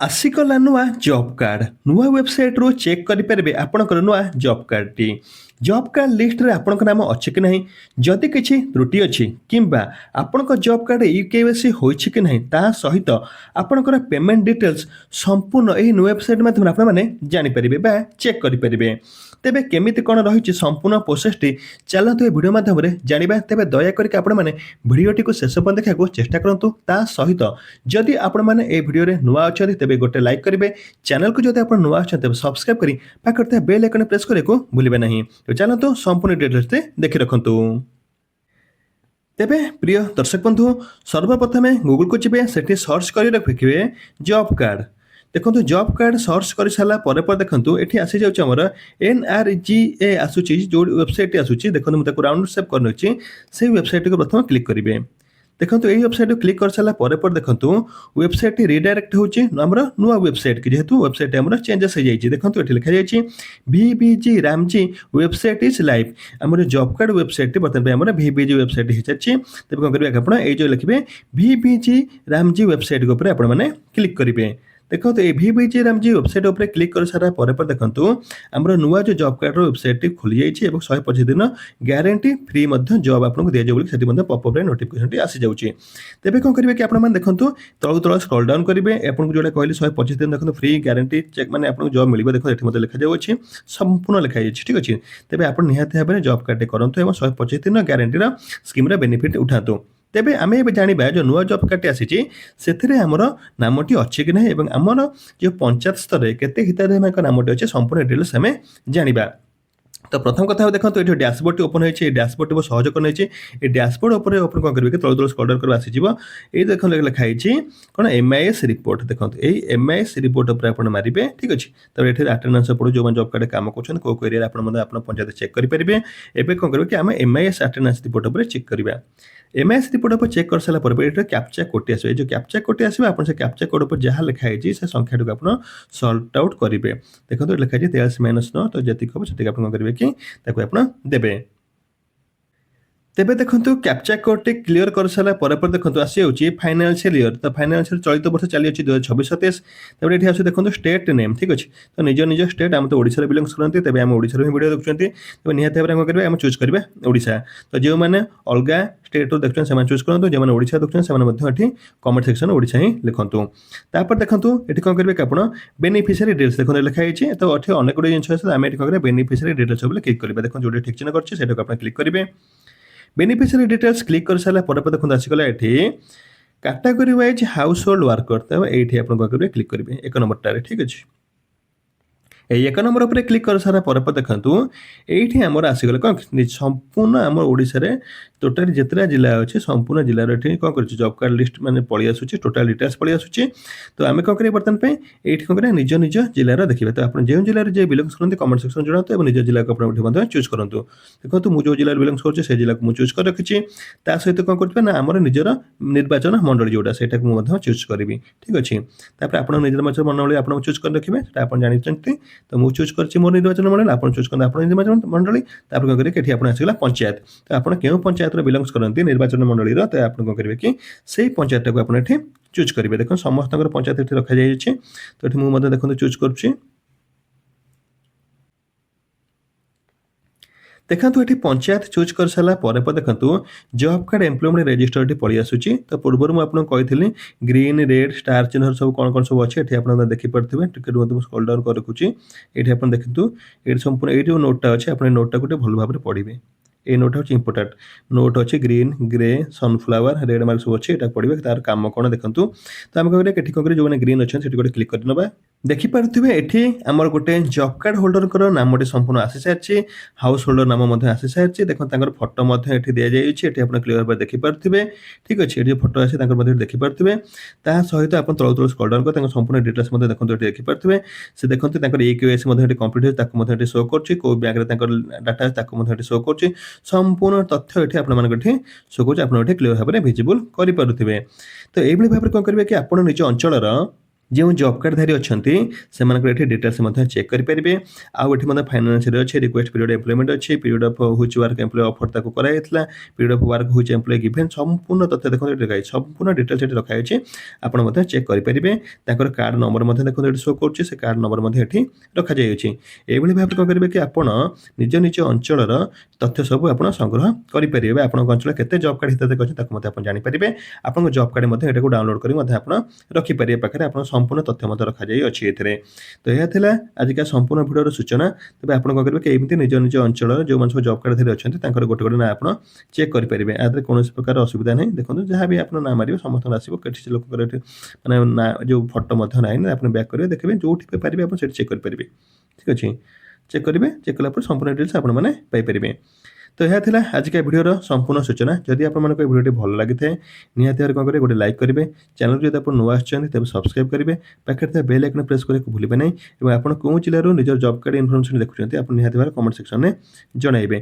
ଆସିଗଲା ନୂଆ job card ନୂଆ ୱେବସାଇଟ୍ରୁ ଚେକ୍ କରିପାରିବେ ଆପଣଙ୍କର ନୂଆ ଜବ୍ କାର୍ଡ଼ଟି। ଜବ୍ କାର୍ଡ଼ ଲିଷ୍ଟରେ ଆପଣଙ୍କ ନାମ ଅଛି କି ନାହିଁ, ଯଦି କିଛି ତ୍ରୁଟି ଅଛି କିମ୍ବା ଆପଣଙ୍କ ଜବ୍ କାର୍ଡ଼ ୟୁକେୱାଇସି ହୋଇଛି କି ନାହିଁ, ତାହା ସହିତ ଆପଣଙ୍କର ପେମେଣ୍ଟ ଡିଟେଲ୍ସ ସମ୍ପୂର୍ଣ୍ଣ ଏହି ନୂଆ ୱେବସାଇଟ୍ ମାଧ୍ୟମରେ ଆପଣମାନେ ଜାଣିପାରିବେ ବା ଚେକ୍ କରିପାରିବେ। ତେବେ କେମିତି କ'ଣ ରହିଛି ସମ୍ପୂର୍ଣ୍ଣ ପ୍ରୋସେସଟି, ଚାଲନ୍ତୁ ଏ ଭିଡ଼ିଓ ମାଧ୍ୟମରେ ଜାଣିବା। ତେବେ ଦୟାକରିକି ଆପଣମାନେ ଭିଡ଼ିଓଟିକୁ ଶେଷ ପର୍ଯ୍ୟନ୍ତ ଦେଖିବାକୁ ଚେଷ୍ଟା କରନ୍ତୁ। ତା ସହିତ ଯଦି ଆପଣମାନେ এই ভিডিওরে নূয়া অଛନ୍ତି ତେବେ ଗୋଟେ ଲାଇକ୍ କରିବେ। ଚ୍ୟାନେଲକୁ ଯଦି ଆପଣ ନୂଆ ଅଛନ୍ତି ତେବେ ସବସ୍କ୍ରାଇବ୍ କରି ପାଖରେ ଥିବା ବେଲ୍ ଆଇକନ୍ ପ୍ରେସ୍ କରିବାକୁ ଭୁଲିବେ ନାହିଁ। ତ ଚାଲନ୍ତୁ ସମ୍ପୂର୍ଣ୍ଣ ଡିଟେଲ୍ସରେ ଦେଖି ରଖନ୍ତୁ। ତେବେ ପ୍ରିୟ ଦର୍ଶକ ବନ୍ଧୁ, ସର୍ବପ୍ରଥମେ ଗୁଗଲକୁ ଯିବେ, ସେଠି ସର୍ଚ୍ଚ କରି ରଖିବେ ଜବ୍ କାର୍ଡ଼। ଦେଖନ୍ତୁ ଜବ୍ କାର୍ଡ଼ ସର୍ଚ୍ଚ କରିସାରିଲା ପରେ ଦେଖନ୍ତୁ ଏଠି ଆସିଯାଉଛି ଆମର NRGA ଆସୁଛି, ଯେଉଁ ୱେବସାଇଟ୍ଟି ଆସୁଛି। ଦେଖନ୍ତୁ ମୁଁ ତାକୁ ରାଉଣ୍ଡ ସେପ୍ କରିନେଉଛି। ସେଇ ୱେବସାଇଟ୍ଟିକୁ ପ୍ରଥମେ କ୍ଲିକ୍ କରିବେ। ଦେଖନ୍ତୁ এই ওয়েবসাইট ক্লিক କରିସାରିଲା ପରେ ଦେଖନ୍ତୁ ୱେବସାଇଟ୍ଟି ରିଡାଇରେକ୍ଟ ହେଉଛି ଆମର ନୂଆ ୱେବସାଇଟ୍କି, ଯେହେତୁ ୱେବସାଇଟ୍ ଆମର ଚେଞ୍ଜେସ୍ ହେଇଯାଇଛି। ଦେଖନ୍ତୁ ଏଠି ଲେଖାଯାଇଛି VBG Ramji website is live. ଆମର ଜବ୍ କାର୍ଡ଼ ୱେବସାଇଟ୍ଟି ବର୍ତ୍ତମାନ ପାଇଁ ଆମର VBG ୱେବସାଇଟ୍ ହେଇସାରିଛି। ତେବେ କ'ଣ କରିବେ, ଆପଣ ଏଇ ଯେଉଁ ଲେଖିବେ VBG ରାମଜି ୱେବସାଇଟ୍ ଉପରେ ଆପଣମାନେ କ୍ଲିକ୍ କରିବେ। ଦେଖନ୍ତୁ এই VBG ରାମଜି ୱେବସାଇଟ୍ ଉପରେ କ୍ଲିକ୍ କରିସାରିଲା ପରେ ଦେଖନ୍ତୁ ଆମର ନୂଆ ଯେଉଁ ଜବ୍ କାର୍ଡ଼ର ୱେବସାଇଟ୍ଟି ଖୋଲିଯାଇଛି ଏବଂ 125 ଦିନ ଗ୍ୟାରେଣ୍ଟି ଫ୍ରି ମଧ୍ୟ ଜବ୍ ଆପଣଙ୍କୁ ଦିଆଯିବ ବୋଲି ସେଠି ମଧ୍ୟ ପପଅପ୍ରେ ନୋଟିଫିକେସନଟି ଆସିଯାଉଛି। ତେବେ କ'ଣ କରିବେ କି ଆପଣମାନେ ଦେଖନ୍ତୁ ତଳକୁ ତଳ ସ୍କ୍ରଲ୍ ଡାଉନ୍ କରିବେ। ଆପଣଙ୍କୁ ଯେଉଁଟା କହିଲି 125 ଦିନ ଦେଖନ୍ତୁ ଫ୍ରି ଗ୍ୟାରେଣ୍ଟି ଚେକ୍ ମାନେ ଆପଣଙ୍କୁ ଜବ୍ ମିଳିବ। ଦେଖନ୍ତୁ ଏଠି ମଧ୍ୟ ଲେଖାଯାଉଛି, ସମ୍ପୂର୍ଣ୍ଣ ଲେଖାଯାଇଛି, ଠିକ୍ ଅଛି। ତେବେ ଆପଣ ନିହାତି ଭାବରେ ଜବ୍ କାର୍ଡ଼ଟି କରନ୍ତୁ ଏବଂ 125 ଦିନ ଗ୍ୟାରେଣ୍ଟିର ସ୍କିମ୍ର ବେନିଫିଟ୍ ଉଠାନ୍ତୁ। ତେବେ ଆମେ ଏବେ ଜାଣିବା ଯେଉଁ ନୂଆ ଜବ୍ କାର୍ଡ଼ଟି ଆସିଛି ସେଥିରେ ଆମର ନାମଟି ଅଛି କି ନାହିଁ ଏବଂ ଆମର ଯେଉଁ ପଞ୍ଚାୟତ ସ୍ତରରେ କେତେ ହିତାଧିକାରୀଙ୍କ ନାମଟି ଅଛି, ସମ୍ପୂର୍ଣ୍ଣ ଡିଟେଲ୍ସ ଆମେ ଜାଣିବା। ତ ପ୍ରଥମ କଥା ଦେଖନ୍ତୁ ଏଠି ଡ୍ୟାସବୋର୍ଡଟି ଓପନ୍ ହୋଇଛି। এই ଡ୍ୟାସବୋର୍ଡଟି ବହୁତ ସହଜ କରିନେଇଛି। এই ଡ୍ୟାସବୋର୍ଡ ଉପରେ ଆପଣ କ'ଣ କରିବେ କି ତଳ ତଳ ସ୍କ୍ରଲ୍ ଡାଉନ୍ କରି ଆସିଯିବ। ଏଇ ଦେଖନ୍ତୁ ଲେଖା ହେଇଛି କ'ଣ MIS ରିପୋର୍ଟ। ଦେଖନ୍ତୁ ଏଇ MIS ରିପୋର୍ଟ ଉପରେ ଆପଣ ମାରିବେ, ଠିକ୍ ଅଛି। ତାପରେ ଏଠି ଆଟେଣ୍ଡାନ୍ସ ପଡ଼ୁ ଯେଉଁମାନେ ଜବ୍ କାର୍ଡ଼ରେ କାମ କରୁଛନ୍ତି, କେଉଁ ଏରିଆରେ ଆପଣ ମଧ୍ୟ ଆପଣ ପଞ୍ଚାୟତ ଚେକ୍ କରିପାରିବେ। ଏବେ କ'ଣ କରିବେ କି ଆମେ MIS ଆଟେଣ୍ଡାନ୍ସ ରିପୋର୍ଟ ଉପରେ ଚେକ୍ କରିବା। MIS ରିପୋର୍ଟ ଉପରେ ଚେକ୍ କରିସାରିଲା ପରେ ଏଠି କ୍ୟାପ୍ଚା କୋଡ଼ଟି ଆସିବ। এই ଯେଉଁ କ୍ୟାପ୍ଚା କୋଡ଼ଟି ଆସିବ, ଆପଣ ସେ କ୍ୟାପ୍ଚା କୋଡ଼ ଉପରେ ଯାହା ଲେଖା ହେଇଛି ସେ ସଂଖ୍ୟାଟିକୁ ଆପଣ ସଲ୍ଟ ଆଉଟ୍ କରିବେ। ଦେଖନ୍ତୁ ଏଠି ଲେଖା ହେଇଛି 83-9, ତ ଯେତିକି ହେବ ସେତିକି ଆପଣ କ'ଣ କରିବେ କି ତାକୁ ଆପଣ ଦେବେ। ତେବେ ଦେଖନ୍ତୁ କ୍ୟାପ୍ଚା କୋଡ଼ଟି କ୍ଲିୟର କରିସାରିଲା ପରେ ଦେଖନ୍ତୁ ଆସିଯାଉଛି ଫାଇନାନ୍ସିଆଲ ଇୟର। ତ ଫାଇନାନ୍ସିଆଲ ଚଳିତ ବର୍ଷ ଚାଲିଅଛି 2026-27। ତାପରେ ଏଠି ଆସୁଛି ଦେଖନ୍ତୁ ଷ୍ଟେଟ୍ ନେମ୍, ଠିକ୍ ଅଛି। ତ ନିଜ ଷ୍ଟେଟ୍, ଆମେ ତ ଓଡ଼ିଶାରେ ବିଲଙ୍ଗସ୍ କରନ୍ତି, ତେବେ ଆମେ ଓଡ଼ିଶାରୁ ହିଁ ଭିଡ଼ିଓ ଦେଖୁଛନ୍ତି। ତେବେ ନିହାତି ଭାବରେ କ'ଣ କରିବା, ଆମେ ଚୁଜ୍ କରିବା ଓଡ଼ିଶା। ତ ଯେଉଁମାନେ ଅଲଗା ଷ୍ଟେଟ୍ରୁ ଦେଖୁଛନ୍ତି ସେମାନେ ଚୁଜ୍ କରନ୍ତୁ, ଯେଉଁମାନେ ଓଡ଼ିଶା ଦେଖୁଛନ୍ତି ସେମାନେ ମଧ୍ୟ ଏଠି କମେଣ୍ଟ ସେକ୍ସନ୍ ଓଡ଼ିଶା ହିଁ ଲେଖନ୍ତୁ। ତାପରେ ଦେଖନ୍ତୁ ଏଠି କ'ଣ କରିବେ କି ଆପଣ ବେନିଫିସିଆରୀ ଡିଟେଲ୍ସ ଦେଖନ୍ତୁ ଲେଖା ହେଇଛି। ତ ଏଠି ଅନେକ ଗୁଡ଼ିଏ ଜିନିଷ ଅଛି, ଆମେ ଏଠି କ'ଣ କରିବା ବେନିଫିସିଆରୀ ଡିଟେଲ୍ସ ଉପରେ କ୍ଲିକ୍ କରିବା। ଦେଖନ୍ତୁ ଯେଉଁଠି ଠିକ୍ ଚିହ୍ନ କରିଛି ସେଇଟାକୁ ଆପଣ କ୍ଲିକ୍ କରିବେ। ବେନିଫିସିଆରୀ ଡିଟେଲ୍ସ କ୍ଲିକ୍ କରିସାରିଲା ପରେ ଦେଖନ୍ତୁ ଆସିଗଲା ଏଠି category wise house hold worker. ତେବେ ଏଇଠି ଆପଣ କ'ଣ କରିବେ, କ୍ଲିକ୍ କରିବେ 1 ନମ୍ବରଟାରେ, ଠିକ୍ ଅଛି। এই 1 ନମ୍ବର ଉପରେ କ୍ଲିକ୍ କରିସାରିଲା ପରେ ଦେଖନ୍ତୁ ଏଇଠି ଆମର ଆସିଗଲା କ'ଣ, ସମ୍ପୂର୍ଣ୍ଣ ଆମର ଓଡ଼ିଶାରେ ଟୋଟାଲି ଯେତେଟା ଜିଲ୍ଲା ଅଛି ସମ୍ପୂର୍ଣ୍ଣ ଜିଲ୍ଲାର ଏଠି କ'ଣ କରୁଛି ଜବ୍ କାର୍ଡ଼ ଲିଷ୍ଟ ମାନେ ପଳେଇ ଆସୁଛି, ଟୋଟାଲ୍ ଡିଟେଲ୍ସ ପଳେଇ ଆସୁଛି। ତ ଆମେ କ'ଣ କରିବା ବର୍ତ୍ତମାନ ପାଇଁ ଏଇଠି କ'ଣ କରିବା, ନିଜ ଜିଲ୍ଲାର ଦେଖିବା। ତ ଆପଣ ଯେଉଁ ଜିଲ୍ଲାରେ ଯେ ବିଲଙ୍ଗସ୍ କରନ୍ତି କମେଣ୍ଟ ସେକ୍ସନ୍ ଜଣାନ୍ତୁ ଏବଂ ନିଜ ଜିଲ୍ଲାକୁ ଆପଣ ଏଠି ମଧ୍ୟ ଚୁଜ୍ କରନ୍ତୁ। ଦେଖନ୍ତୁ ମୁଁ ଯେଉଁ ଜିଲ୍ଲାରେ ବିଲଙ୍ଗସ୍ କରୁଛି ସେ ଜିଲ୍ଲାକୁ ମୁଁ ଚୁଜ୍ କରି ରଖିଛି। ତା ସହିତ କ'ଣ କରୁଥିବା ନା ଆମର ନିଜର ନିର୍ବାଚନ ମଣ୍ଡଳୀ ଯେଉଁଟା ସେଇଟାକୁ ମୁଁ ମଧ୍ୟ ଚୁଜ୍ କରିବି, ଠିକ୍ ଅଛି। ତାପରେ ଆପଣ ନିଜ ନିର୍ବାଚନ ମଣ୍ଡଳୀ ଆପଣ ଚୁଜ୍ କରି ରଖିବେ, ସେଟା ଆପଣ ଜାଣିଛନ୍ତି। ତ ମୁଁ ଚୁଜ୍ କରିଛି ମୋର ନିର୍ବାଚନ ମଣ୍ଡଳୀ, ଆପଣ ଚୁଜ୍ କରନ୍ତୁ ଆପଣ ନିର୍ବାଚନ ମଣ୍ଡଳୀ। ତାପରେ କ'ଣ କରିବେ, ଏଠି ଆପଣ ଆସିଗଲା ପଞ୍ଚାୟତ। ତ ଆପଣ କେଉଁ ପଞ୍ଚାୟତର ବିଲଙ୍ଗସ୍ କରନ୍ତି ନିର୍ବାଚନ ମଣ୍ଡଳୀର, ତ ଆପଣ କ'ଣ କରିବେ କି ସେଇ ପଞ୍ଚାୟତଟାକୁ ଆପଣ ଏଠି ଚୁଜ୍ କରିବେ। ଦେଖନ୍ତୁ ସମସ୍ତଙ୍କର ପଞ୍ଚାୟତ ଏଠି ରଖାଯାଇଛି। ତ ଏଠି ମୁଁ ମଧ୍ୟ ଦେଖନ୍ତୁ ଚୁଜ୍ କରୁଛି। ଦେଖନ୍ତୁ ଏଠି ପଞ୍ଚାୟତ ଚୁଜ୍ କରିସାରିଲା ପରେ ଦେଖନ୍ତୁ ଜବ୍ କାର୍ଡ଼ ଏମ୍ପ୍ଲୟମେଣ୍ଟ ରେଜିଷ୍ଟର ଏଠି ପଳେଇ ଆସୁଛି। ତ ପୂର୍ବରୁ ମୁଁ ଆପଣଙ୍କୁ କହିଥିଲି ଗ୍ରୀନ୍, ରେଡ୍, ଷ୍ଟାର ଚିହ୍ନର ସବୁ କ'ଣ ସବୁ ଅଛି ଏଠି ଆପଣ ଦେଖିପାରୁଥିବେ। ଟିକେ ରୁହନ୍ତୁ ମୁଁ ସ୍କ୍ରଲ୍ ଡାଉନ୍ କରି ରଖୁଛି। ଏଇଠି ଆପଣ ଦେଖନ୍ତୁ ଏଇଠି ସମ୍ପୂର୍ଣ୍ଣ ଏଇ ଯେଉଁ ନୋଟ୍ଟା ଅଛି ଆପଣ ଏ ନୋଟ୍ଟାକୁ ଟିକେ ଭଲ ଭାବରେ ପଢ଼ିବେ। এই নোট হচ্ছে ইম্পর্টাট নোট হচ্ছে গ্রিন, গ্রে, সনফ্লাওয়ার, রেড মার্ক সব ଅଛି এটা ପଢ଼ିବେ। ତାର କାମ କ'ଣ ଦେଖନ୍ତୁ। ତ ଆମେ କ'ଣ କରିବା, ଏଠି କ'ଣ କରିବା, ଯେଉଁମାନେ ଗ୍ରୀନ୍ ଅଛନ୍ତି ସେଠି ଗୋଟେ କ୍ଲିକ୍ କରିନେବା। ଦେଖିପାରୁଥିବେ ଏଠି ଆମର ଗୋଟେ ଜବ୍ କାର୍ଡ଼ ହୋଲ୍ଡରଙ୍କର ନାମଟି ସମ୍ପୂର୍ଣ୍ଣ ଆସିସାରିଛି, ହାଉସ୍ ହୋଲ୍ଡର ନାମ ମଧ୍ୟ ଆସିସାରିଛି। ଦେଖନ୍ତୁ ତାଙ୍କର ଫଟୋ ମଧ୍ୟ ଏଠି ଦିଆଯାଇଛି, ଏଠି ଆପଣ କ୍ଲିୟର ଭାବରେ ଦେଖିପାରୁଥିବେ, ଠିକ୍ ଅଛି। ଏଠି ଫଟୋ ଅଛି ତାଙ୍କର ମଧ୍ୟ ଦେଖିପାରୁଥିବେ। ତା ସହିତ ଆପଣ ତଳକୁ ତଳ ସ୍କ୍ରଲ୍ ଡାଉନ୍ କରି ତାଙ୍କ ସମ୍ପୂର୍ଣ୍ଣ ଡିଟେଲ୍ସ ମଧ୍ୟ ଦେଖନ୍ତୁ ଏଠି ଦେଖିପାରୁଥିବେ। ସେ ଦେଖନ୍ତୁ ତାଙ୍କର EKYC ମଧ୍ୟ ଏଠି କମ୍ପ୍ଲିଟ୍ ହୋଇଛି, ତାକୁ ମଧ୍ୟ ଏଠି ଶୋ କରୁଛି। କେଉଁ ବ୍ୟାଙ୍କରେ ତାଙ୍କର ଡାଟା ଅଛି ତାକୁ ମଧ୍ୟ ଏଠି ଶୋ କରୁଛି। ସମ୍ପୂର୍ଣ୍ଣ ତଥ୍ୟ ଏଠି ଆପଣମାନଙ୍କ ଏଠି ଶୋ କରୁଛି, ଆପଣ ଏଠି କ୍ଲିୟର ଭାବରେ ଭିଜିବୁଲ୍ କରିପାରୁଥିବେ। ତ ଏଇଭଳି ଭାବରେ କ'ଣ କରିବେ କି ଆପଣ ନିଜ ଅଞ୍ଚଳର ଯେଉଁ ଜବ୍ କାର୍ଡ଼ଧାରୀ ଅଛନ୍ତି ସେମାନଙ୍କର ଏଠି ଡିଟେଲ୍ସ ମଧ୍ୟ ଚେକ୍ କରିପାରିବେ। ଆଉ ଏଠି ମଧ୍ୟ ଫାଇନାନ୍ସରେ ଅଛି, ରିକ୍ୱେଷ୍ଟ ପିରିୟଡ଼ ଏମ୍ପ୍ଲୟମେଣ୍ଟ ଅଛି, period of which work employ offer ତାକୁ କରାଯାଇଥିଲା, period of work which employ given, ସମ୍ପୂର୍ଣ୍ଣ ତଥ୍ୟ ଦେଖନ୍ତୁ ଏଠି ଲେଖାଯାଇଛି, ସମ୍ପୂର୍ଣ୍ଣ ଡିଟେଲ୍ସ ଏଠି ରଖାଯାଇଛି। ଆପଣ ମଧ୍ୟ ଚେକ୍ କରିପାରିବେ। ତାଙ୍କର କାର୍ଡ଼ ନମ୍ବର ମଧ୍ୟ ଦେଖନ୍ତୁ ଏଠି ଶୋ କରୁଛି, ସେ କାର୍ଡ଼ ନମ୍ବର ମଧ୍ୟ ଏଠି ରଖାଯାଇଅଛି। ଏଇଭଳି ଭାବରେ କ'ଣ କରିବେ କି ଆପଣ ନିଜ ନିଜ ଅଞ୍ଚଳର ତଥ୍ୟ ସବୁ ଆପଣ ସଂଗ୍ରହ କରିପାରିବେ। ଆପଣଙ୍କ ଅଞ୍ଚଳରେ କେତେ ଜବ୍ କାର୍ଡ଼ ହିତାଧିକାରୀ ଅଛନ୍ତି ତାକୁ ମଧ୍ୟ ଆପଣ ଜାଣିପାରିବେ। ଆପଣଙ୍କ ଜବ୍ କାର୍ଡ଼ ମଧ୍ୟ ଏଟାକୁ ଡାଉନଲୋଡ୍ କରି ମଧ୍ୟ ଆପଣ ରଖିପାରିବେ ପାଖରେ। ଆପଣ ସମ୍ପୂର୍ଣ୍ଣ ତଥ୍ୟ ମଧ୍ୟ ରଖାଯାଇଅଛି ଏଥିରେ। ତ ଏହା ଥିଲା ଆଜିକା ସମ୍ପୂର୍ଣ୍ଣ ଭିଡ଼ିଓର ସୂଚନା। ତେବେ ଆପଣ କ'ଣ କରିବେ କି ଏମିତି ନିଜ ନିଜ ଅଞ୍ଚଳର ଯେଉଁମାନେ ସବୁ ଜବ୍ କାର୍ଡ଼ଧାରୀ ଅଛନ୍ତି ତାଙ୍କର ଗୋଟେ ଗୋଟେ ନାଁ ଆପଣ ଚେକ୍ କରିପାରିବେ। ୟା ଦେହରେ କୌଣସି ପ୍ରକାର ଅସୁବିଧା ନାହିଁ। ଦେଖନ୍ତୁ ଯାହା ବି ଆପଣ ନାଁ ମାରିବେ ସମସ୍ତଙ୍କର ଆସିବ। କିଛି ଲୋକଙ୍କର ଏଠି ମାନେ ନାଁ ଯେଉଁ ଫଟୋ ମଧ୍ୟ ନାହିଁ, ଆପଣ ବ୍ୟାକ୍ କରିବେ ଦେଖିବେ ଯୋଉଠି ବି ପାରିବେ ଆପଣ ସେଠି ଚେକ୍ କରିପାରିବେ। ଠିକ୍ ଅଛି। ଚେକ୍ କରିବେ, ଚେକ୍ କଲା ପରେ ସମ୍ପୂର୍ଣ୍ଣ ଡିଟେଲ୍ସ ଆପଣମାନେ ପାଇପାରିବେ। ତ ଏହା ଥିଲା ଆଜିକା ଭିଡ଼ିଓର ସମ୍ପୂର୍ଣ୍ଣ ସୂଚନା। ଯଦି ଆପଣମାନଙ୍କୁ ଏ ଭିଡ଼ିଓଟି ଭଲ ଲାଗିଥାଏ ନିହାତି ଭାବରେ କ'ଣ କରିବେ ଗୋଟେ ଲାଇକ୍ କରିବେ। ଚ୍ୟାନେଲକୁ ଯଦି ଆପଣ ନୂଆ ଆସିଛନ୍ତି ତେବେ ସବସ୍କ୍ରାଇବ୍ କରିବେ। ପାଖରେ ଥିବା ବେଲ୍ ଆଇକନ୍ ପ୍ରେସ୍ କରିବାକୁ ଭୁଲିବେ ନାହିଁ ଏବଂ ଆପଣ କେଉଁ ଜିଲ୍ଲାରୁ ନିଜର ଜବ୍ କାର୍ଡ଼ ଇନଫର୍ମେସନ୍ ଦେଖୁଛନ୍ତି ଆପଣ ନିହାତି ଭାବରେ କମେଣ୍ଟ ସେକ୍ସନରେ ଜଣାଇବେ।